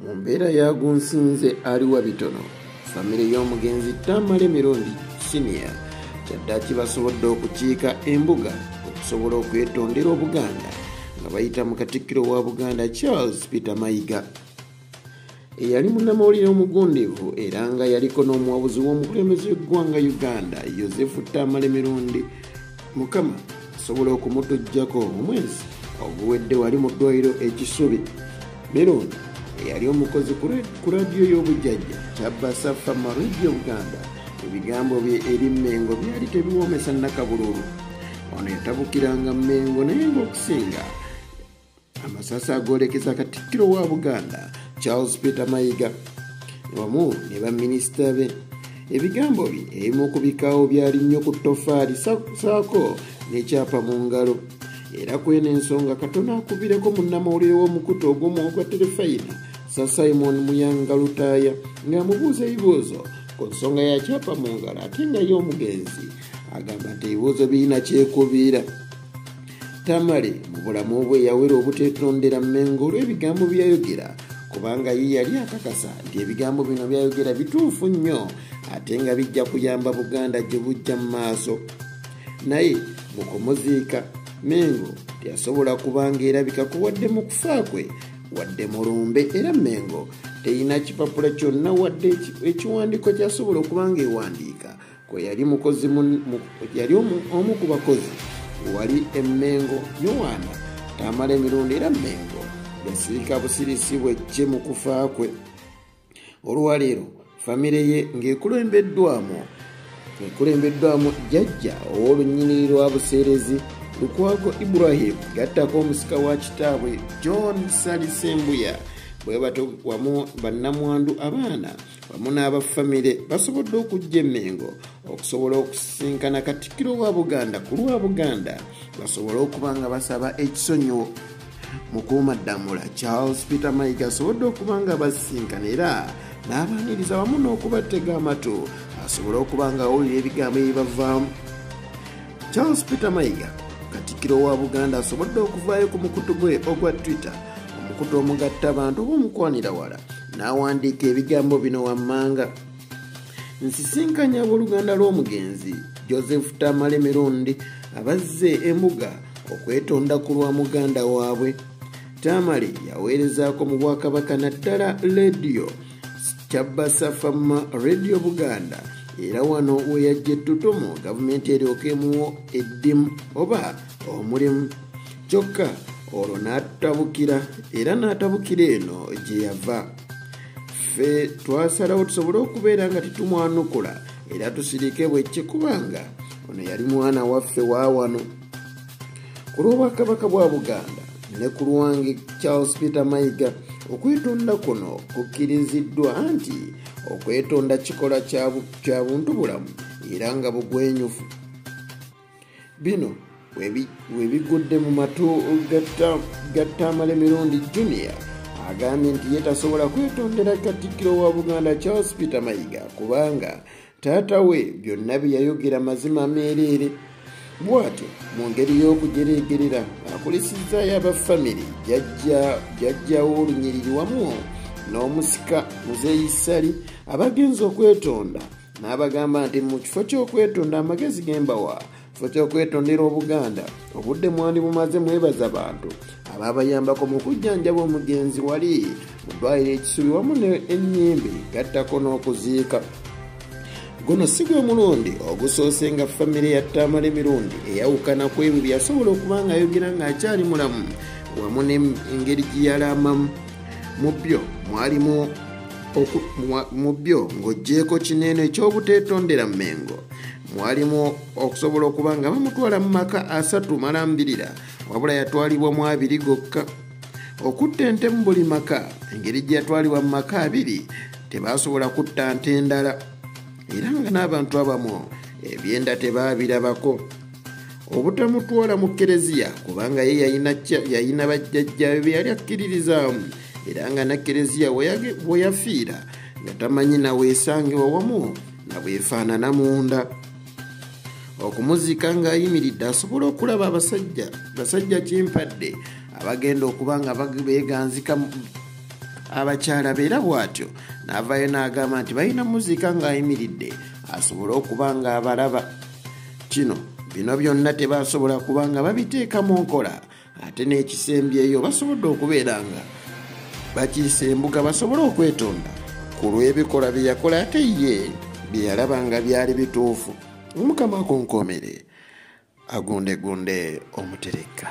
mu mbeera yagunsinze aliwa bitono famire y'omugenzi Tamale Mirundi Senior kyaddaaki basobodde okukiika embuga okusobola okwetondera Obuganda nga bayita mu Katikkiro wa Buganda Charles Peter Mayiga eyali munnamawulire omugundiivu era nga yaliko n'omuwabuzi w'omukulembeze w'eggwanga Uganda Joseph Tamale Mirundi Mukama asobola okumutujjako omwezi oguwedde wali mu ddwaliro ekisubi. Mirundi eyali omukozi ku radiyo y'obujjajja Kyabasa Fama Radio Uganda ebigambo bye eri Mmengo byali tebiwoomesa Nakabululu. Ono yatabukiranga Mmengo naye ng'okusinga amasasi agoolekeza Katikkiro wa Buganda Charles Peter Mayiga wamu ne baminisita be. Ebigambo bye ebimu ku bikaawo byali nnyo ku ttofaali saako n'ekyapa mu ngalo. Era kweno ensonga katono akubireko munnamawulire w'omukutu ogumu ogwa Terefayina Sir Simon Muyanga Lutaaya ng'amubuuza ebibuuzo ku nsonga ya kyapa mu ngalo ate nga y'omugenzi agamba nti ebibuuzo birina kyekubiira. Tamale mu bulamu bwe yawera obuteetondera Mmengo olw'ebigambo byayogera kubanga ye yali akakasa nti ebigambo bino byayogera bituufu nnyo ate nga bijja kuyamba Buganda gye bujja mu maaso. Naye mu kumuziika Mmengo teyasobola kubanga erabika kuwadde mu kufa kwe wadde mulumbe era Mmengo teyina kipapula kyonna wadde ekiwandiiko kyasobola okubanga ewandiika kwe yali mukozi yali omu ku bakozi wali Mmengo Yowaana Tamale Mirundi era Mmengo yasirika busirisi bwejje mu kufa kwe. Olwaleero famire ye ng'ekulembeddwamu jjajja ow'olunnyiriri lwa Buseerezi Lukwago Ibrahim gattako omusika wa kitaabwe John Salisembuya bwe bato wamu bannamwandu abaana wamu n'abafamire basobodde okujja Mmengo okusobola okusinkana Katikkiro wa Buganda ku lwa Buganda basobole okuba nga basaba ekisonyiwo. Mukuumaddamula Charles Peter Mayiga asobodde okuba nga basinkana era n'abaaniriza wamu n'okubatega amatu asobole okuba nga awulira ebigambo ebibavaamu. Charles Peter Mayiga Katikkiro wa Buganda asobodde okuvaayo ku mukutu gwe ogwa Twitter omukutu omugatta abantu b'omukwanira wala n'awandiika ebigambo bino wammanga: nsisinkanya abooluganda lw'omugenzi Joseph Tamale Mirundi abazze embuga okwetonda ku lwa muganda waabwe. Tamale yaweerezaako mu Bwakabaka naddala leediyo Kyabasa Fama Radio Buganda era wano we yajja ettutumu gavumenti eryoka emuwo eddimu oba omulimu kyokka olwo n'atabukira era n'atabukira eno gye yava. Ffe twasalawo tusobole okubeera nga tetumwanukula era tusirike bwekye kubanga ono yali mwana waffe wa wano. Ku lw'Obwakabaka bwa Buganda ne ku lwange Charles Peter Mayiga okwetonda kuno kukkiriziddwa nti okwetonda kikola kya buntu bulamu era nga bugwenyufu. Bino we bigudde mu matu ga Tamale Mirundi Junior agambye nti ye tasobola kwetondera Katikkiro wa Buganda Charles Peter Mayiga kubanga taata we byonna bye yayogera mazima meereere. Bw'atyo mu ngeri y'okujereegerera akulisizaayo abafamiri jjajja w'olunyiriri wamu n'omusika Muzeeyi Sali abagenza okwetonda n'abagamba nti mu kifo ky'okwetonda amagezi gembawa kifo ky'okwetondera Obuganda obudde mwandi bumaze mwebaza abantu abaabayambako mu kujjanjaba omugenzi wali mu ddwaliro ekisubi wamu n'ennyimbe gattako n'okuziika. Guno si gwe mulundi ogusoose nga famire ya Tamale Mirundi eyawukana ku ebyo byasobola okuba nga ayogera ng'akyali mulamu wamu n'engeri gye yalamamu. Mu byo ng'oggyeko kineeno eky'obuteetondera Mmengo mwalimu okusobola okuba nga bamutwala mu maka 3 malambirira wabula yatwalibwa mu 2 gokka. Okutta ente mu buli maka engeri gye yatwalibwa mu maka 2 tebaasobola kutta nte endala era nga n'abantu abamu ebyenda tebaabirabako. Obutamutwala mu Kereziya kubanga ye yayina bajjajjabe be yali akkiririzaamu era nga na Kereziya we yafiira nga tamanyi naweesangibwa wamu na bwefaanana munda. Okumuziika ng'ayimiridde asobola okulaba abasajja kimpadde abagenda okuba nga beeganzika abakyala beera bw'atyo n'avaayo n'agamba nti balina muzika ng'ayimiridde asobole okuba nga abalaba. Bino byonna tebasobola kuba nga babiteeka mu nkola, ate n'ekisembyeyo basobodde okubeera nga bakisembuga basobole okwetonda ku lw'ebikolwa bye yakola ate ye bye yalaba nga byali bituufu. Omukama akonkomere agundegunde omutereka.